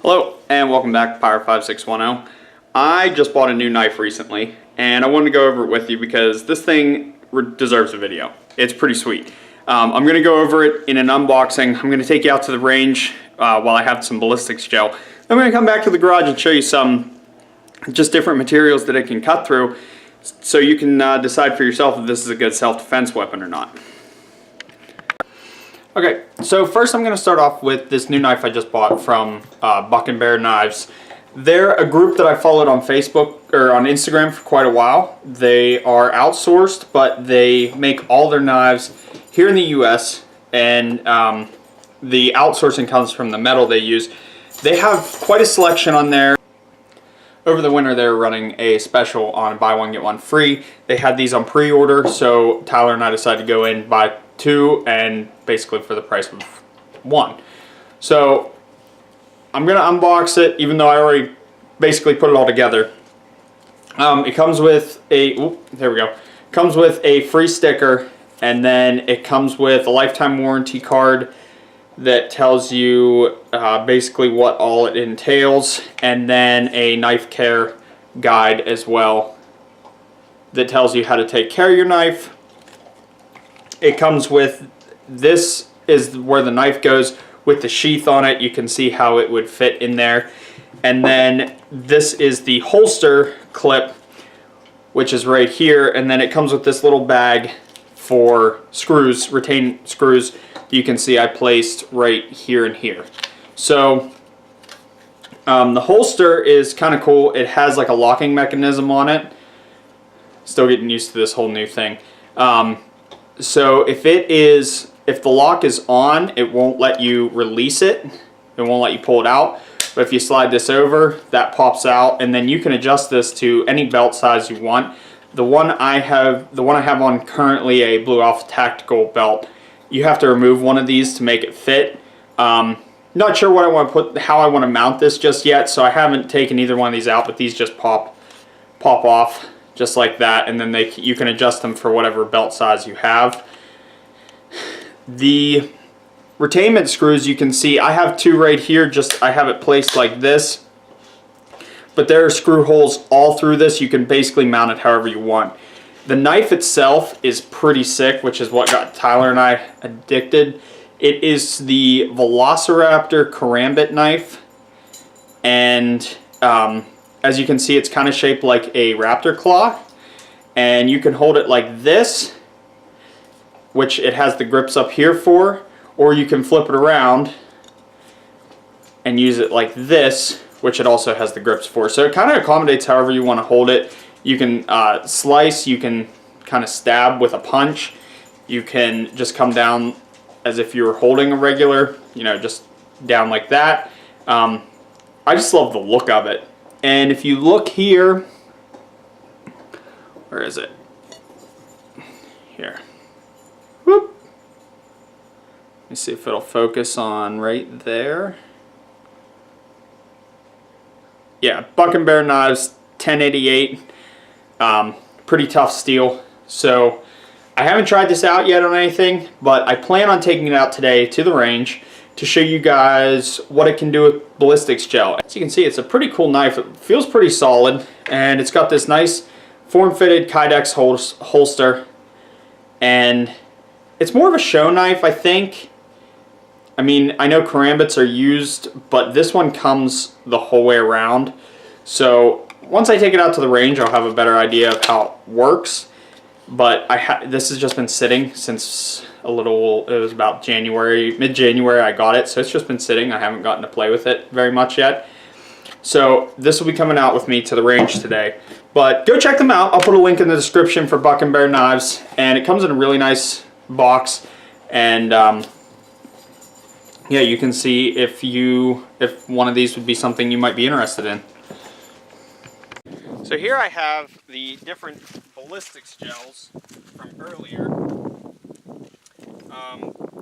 Hello and welcome back to Power 5610. I just bought a new knife recently and I wanted to go over it with you because this thing deserves a video. It's pretty sweet. I'm going to go over it in an unboxing. I'm going to take you out to the range while I have some ballistics gel. I'm going to come back to the garage and show you some just different materials that it can cut through so you can decide for yourself if this is a good self-defense weapon or not. Okay, so first I'm going to start off with this new knife I just bought from Buck and Bear Knives. They're a group that I followed on Facebook or on Instagram for quite a while. They are outsourced, but they make all their knives here in the US, and the outsourcing comes from the metal they use. They have quite a selection on there. Over the winter they're running a special on buy one get one free. They had these on pre-order, so Tyler and I decided to go in, buy two, and basically for the price of one. So I'm gonna unbox it, even though I already basically put it all together. It comes with a there we go. Comes with a free sticker, and then it comes with a lifetime warranty card that tells you basically what all it entails, and then a knife care guide as well that tells you how to take care of your knife. It comes with, this is where the knife goes with the sheath on it. You can see how it would fit in there. And then this is the holster clip, which is right here. And then it comes with this little bag for screws, retained screws. You can see I placed right here and here. So the holster is kind of cool. It has like a locking mechanism on it. Still getting used to this whole new thing. So if the lock is on, it won't let you release it. It won't let you pull it out. But if you slide this over, that pops out, and then you can adjust this to any belt size you want. The one I have on currently, a Blue Alpha Tactical belt. You have to remove one of these to make it fit. Not sure what I want to put, how I want to mount this just yet, so I haven't taken either one of these out, but these just pop off just like that, and then you can adjust them for whatever belt size you have. The retainment screws, you can see I have two right here, I have it placed like this, but there are screw holes all through this. You can basically mount it however you want. The knife itself is pretty sick, which is what got Tyler and I addicted. It is the Velociraptor Karambit knife, and as you can see, it's kind of shaped like a raptor claw, and you can hold it like this, which it has the grips up here for, or you can flip it around and use it like this, which it also has the grips for. So it kind of accommodates however you want to hold it. You can slice, you can kind of stab with a punch, you can just come down as if you were holding a regular, just down like that. I just love the look of it. And if you look here, where is it? Here. Whoop. Let me see if it'll focus on right there. Yeah, Buck and Bear Knives, 1088. Pretty tough steel. So I haven't tried this out yet on anything, but I plan on taking it out today to the range to show you guys what it can do with ballistics gel. As you can see, it's a pretty cool knife. It feels pretty solid, and it's got this nice form-fitted Kydex holster, and it's more of a show knife, I think. I mean, I know Karambits are used, but this one comes the whole way around. So once I take it out to the range, I'll have a better idea of how it works. But this has just been sitting since it was about January, mid-January I got it, so it's just been sitting. I haven't gotten to play with it very much yet. So this will be coming out with me to the range today. But go check them out. I'll put a link in the description for Buck and Bear Knives, and it comes in a really nice box. And yeah, you can see if one of these would be something you might be interested in. So here I have the different ballistics gels from earlier.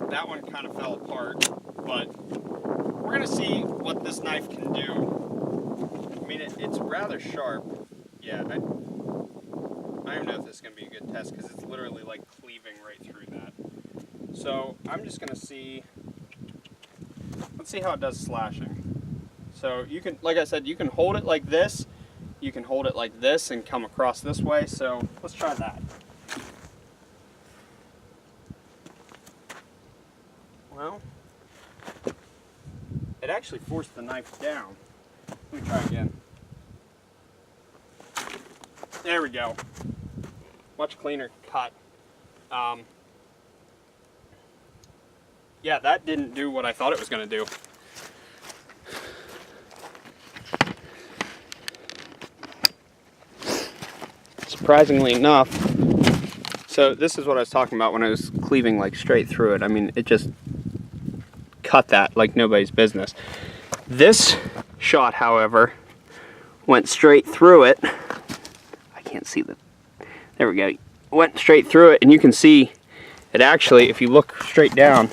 That one kind of fell apart, but we're going to see what this knife can do. I mean, it's rather sharp. Yeah, I don't even know if this is going to be a good test because it's literally like cleaving right through that. So I'm just going to see, let's see how it does slashing. So you can, like I said, you can hold it like this, you can hold it like this and come across this way. So let's try that. Well, it actually forced the knife down. Let me try again. There we go. Much cleaner cut. Yeah, that didn't do what I thought it was going to do. Surprisingly enough, so this is what I was talking about when I was cleaving like straight through it. I mean, it just cut that like nobody's business. This shot, however, went straight through it. I can't see the, there we go. Went straight through it, and you can see it actually, if you look straight down,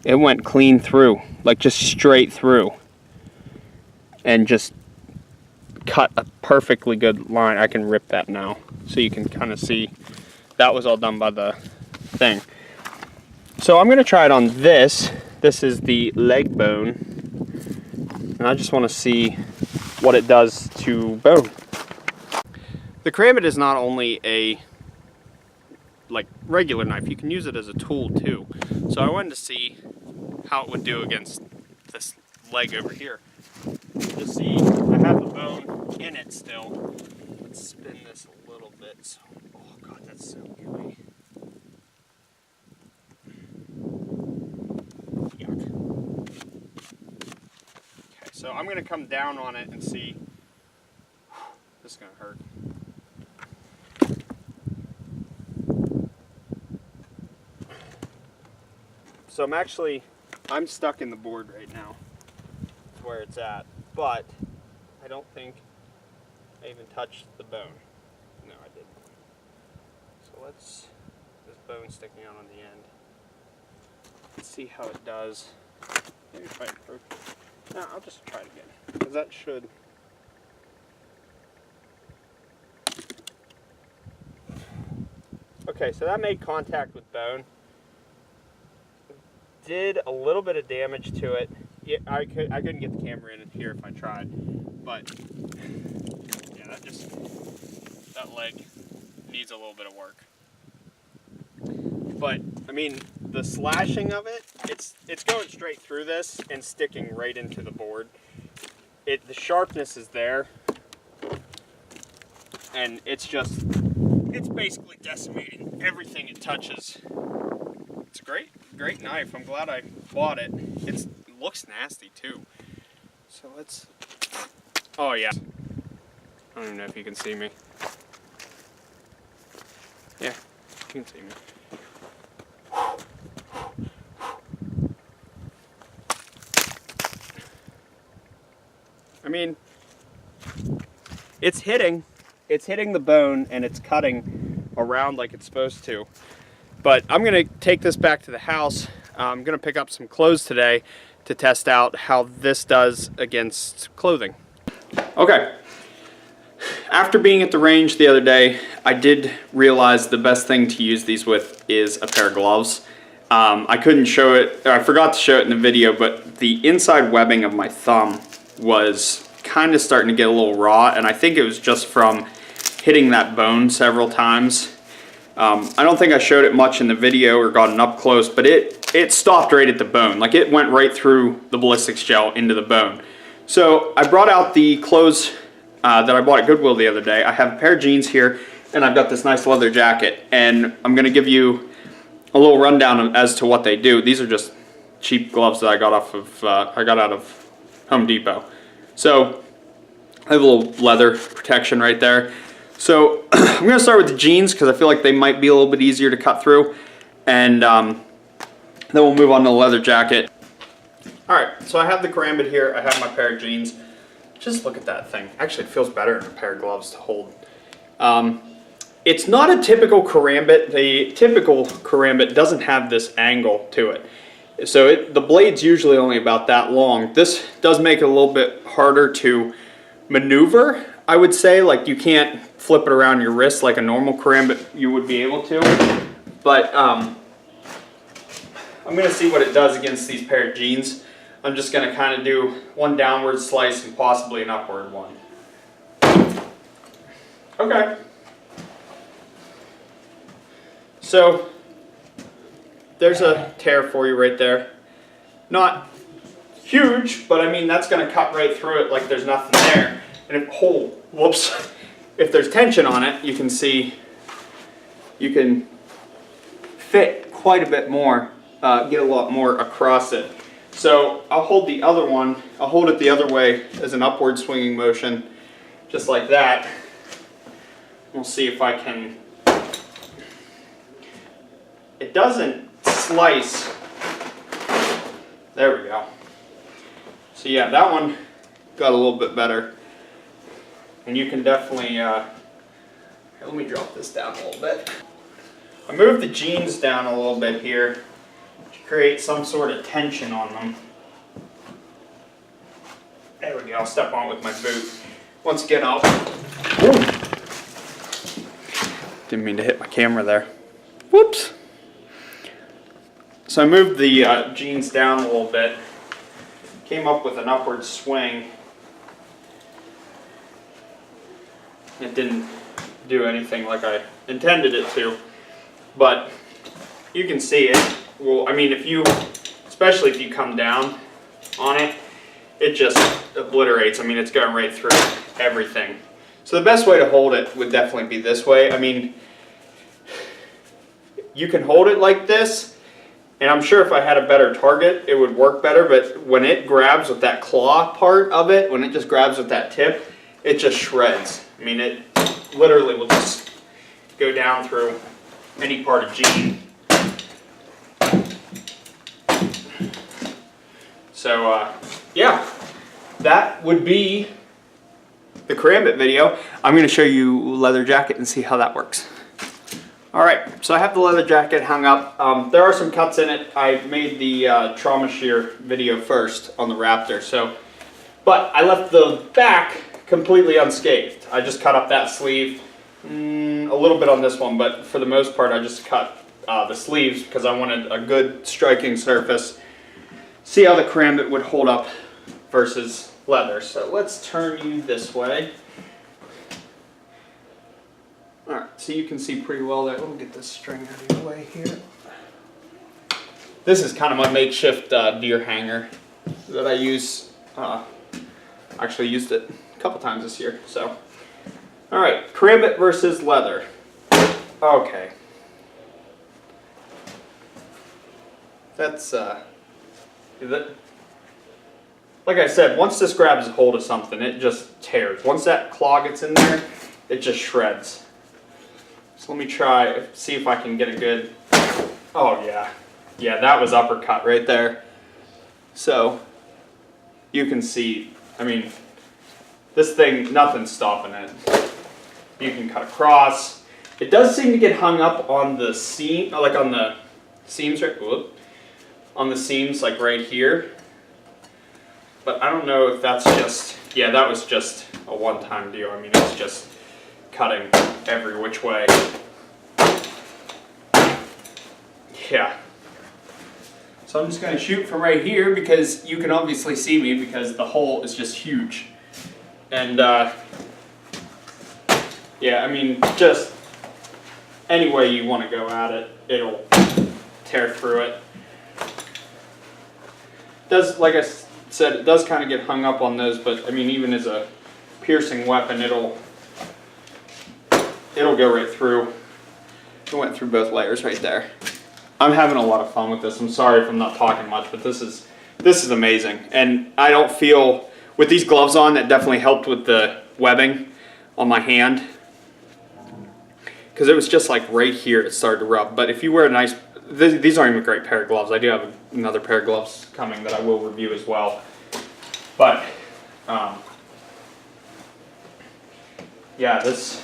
it went clean through, like just straight through, and just cut a perfectly good line. I can rip that now, so you can kind of see that was all done by the thing. So I'm going to try it on this. This is the leg bone, and I just want to see what it does to bone. The Karambit is not only a like regular knife, you can use it as a tool too. So I wanted to see how it would do against this leg over here. You see, I have the bone in it still. Let's spin this a little bit. So, oh god, that's so gooey. Yuck. Okay, so I'm going to come down on it and see. This is going to hurt. So I'm stuck in the board right now. That's where it's at. But I don't think I even touched the bone. No, I didn't. So this bone sticking out on the end. Let's see how it does. Maybe if I approach it. No, I'll just try it again. Because that should. Okay, so that made contact with bone. Did a little bit of damage to it. Yeah, I couldn't get the camera in here if I tried, but yeah, that leg needs a little bit of work. But I mean, the slashing of it, it's going straight through this and sticking right into the board. The sharpness is there, and it's basically decimating everything it touches. It's a great knife. I'm glad I bought it. It looks nasty too. So let's. Oh yeah. I don't even know if you can see me. Yeah, you can see me. I mean, it's hitting the bone and it's cutting around like it's supposed to. But I'm going to take this back to the house. I'm going to pick up some clothes today to test out how this does against clothing. Okay. After being at the range the other day, I did realize the best thing to use these with is a pair of gloves. I couldn't show it, or I forgot to show it in the video, but the inside webbing of my thumb was kind of starting to get a little raw, and I think it was just from hitting that bone several times. I don't think I showed it much in the video or got it up close, but it stopped right at the bone. Like it went right through the ballistics gel into the bone. So I brought out the clothes that I bought at Goodwill the other day. I have a pair of jeans here, and I've got this nice leather jacket. And I'm going to give you a little rundown as to what they do. These are just cheap gloves that I got out of Home Depot. So I have a little leather protection right there. So I'm going to start with the jeans because I feel like they might be a little bit easier to cut through, and then we'll move on to the leather jacket. Alright, so I have the Karambit here, I have my pair of jeans. Just look at that thing. Actually, it feels better in a pair of gloves to hold. It's not a typical Karambit. The typical Karambit doesn't have this angle to it. So the blade's usually only about that long. This does make it a little bit harder to maneuver, I would say. Like you can't flip it around your wrist like a normal Karambit you would be able to. But I'm going to see what it does against these pair of jeans. I'm just going to kind of do one downward slice and possibly an upward one. Okay. So there's a tear for you right there. Not huge, but I mean that's going to cut right through it like there's nothing there. And if, oh, whoops, if there's tension on it, you can see you can fit quite a bit more, get a lot more across it. So I'll hold the other one, I'll hold it the other way as an upward swinging motion, just like that. We'll see if I can, it doesn't slice, there we go. So yeah, that one got a little bit better. And you can definitely, let me drop this down a little bit. I moved the jeans down a little bit here to create some sort of tension on them. There we go, I'll step on it with my boot. Once again, I'll, didn't mean to hit my camera there. Whoops. So I moved the jeans down a little bit, came up with an upward swing. It didn't do anything like I intended it to, but you can see it. Well, I mean, if you, especially if you come down on it, it just obliterates. I mean, it's going right through everything. So the best way to hold it would definitely be this way. I mean, you can hold it like this, and I'm sure if I had a better target, it would work better, but when it grabs with that claw part of it, when it just grabs with that tip, it just shreds. I mean, it literally will just go down through any part of jean. So, yeah, that would be the Karambit video. I'm going to show you leather jacket and see how that works. Alright, so I have the leather jacket hung up. There are some cuts in it. I made the trauma shear video first on the Raptor, so, but I left the back completely unscathed. I just cut up that sleeve, a little bit on this one, but for the most part I just cut the sleeves because I wanted a good striking surface. See how the Karambit would hold up versus leather. So let's turn you this way. Alright, so you can see pretty well there. We'll get this string out of the way here. This is kind of my makeshift deer hanger that I use. Actually used it a couple times this year. So, alright, Karambit versus leather. Okay. That's like I said, once this grabs a hold of something, it just tears. Once that claw gets in there, it just shreds. So let me try, see if I can get a good, oh yeah. Yeah, that was uppercut right there. So, you can see, I mean, this thing, nothing's stopping it. You can cut across. It does seem to get hung up on the seam, like on the seams right, whoop, on the seams like right here. But I don't know if that's just, yeah, that was just a one-time deal. I mean, it's just cutting every which way. Yeah. So I'm just going to shoot from right here because you can obviously see me because the hole is just huge. And yeah, I mean, just any way you want to go at it, it'll tear through it. Does, like I said, it does kind of get hung up on those, but I mean, even as a piercing weapon, it'll go right through. It went through both layers right there. I'm having a lot of fun with this. I'm sorry if I'm not talking much, but this is amazing. And I don't feel, with these gloves on, that definitely helped with the webbing on my hand. Because it was just like right here it started to rub. But if you wear a nice, these aren't even a great pair of gloves. I do have another pair of gloves coming that I will review as well. But, yeah, this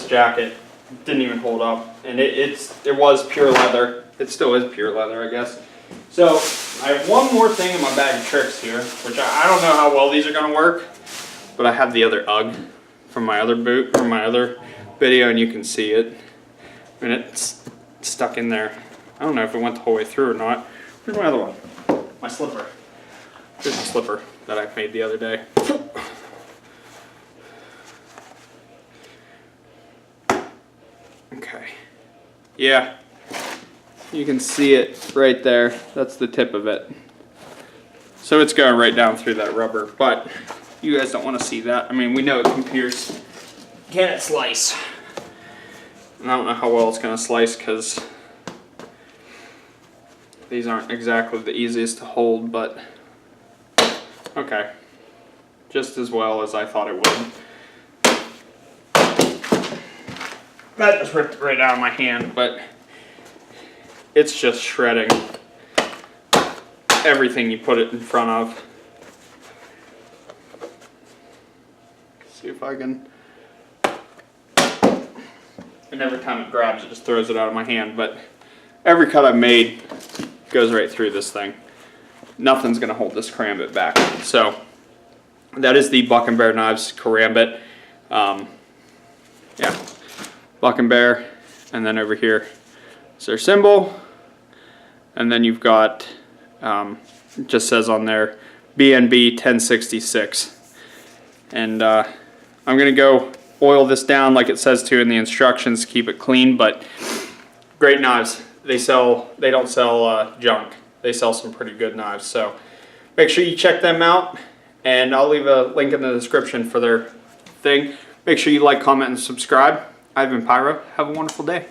jacket didn't even hold up. And it was pure leather. It still is pure leather, I guess. So, I have one more thing in my bag of tricks here, which I don't know how well these are going to work, but I have the other UGG from my other boot, from my other video, and you can see it. And it's stuck in there. I don't know if it went the whole way through or not. Here's my other one, my slipper. Here's a slipper that I made the other day. Okay. Yeah. You can see it right there. That's the tip of it. So it's going right down through that rubber, but you guys don't want to see that. I mean, we know it can pierce. Can it slice? And I don't know how well it's going to slice because these aren't exactly the easiest to hold, but okay. Just as well as I thought it would. That just ripped right out of my hand, but it's just shredding everything you put it in front of. See if I can. And every time it grabs, it just throws it out of my hand, but every cut I've made goes right through this thing. Nothing's going to hold this Karambit back. So that is the Buck and Bear Knives Karambit. Yeah, Buck and Bear, and then over here is their symbol, and then you've got it just says on there BNB 1066, and I'm gonna go oil this down like it says to in the instructions, keep it clean. But great knives. They don't sell junk. They sell some pretty good knives, so make sure you check them out, and I'll leave a link in the description for their thing. Make sure you like, comment, and subscribe. I've been Pyro. Have a wonderful day.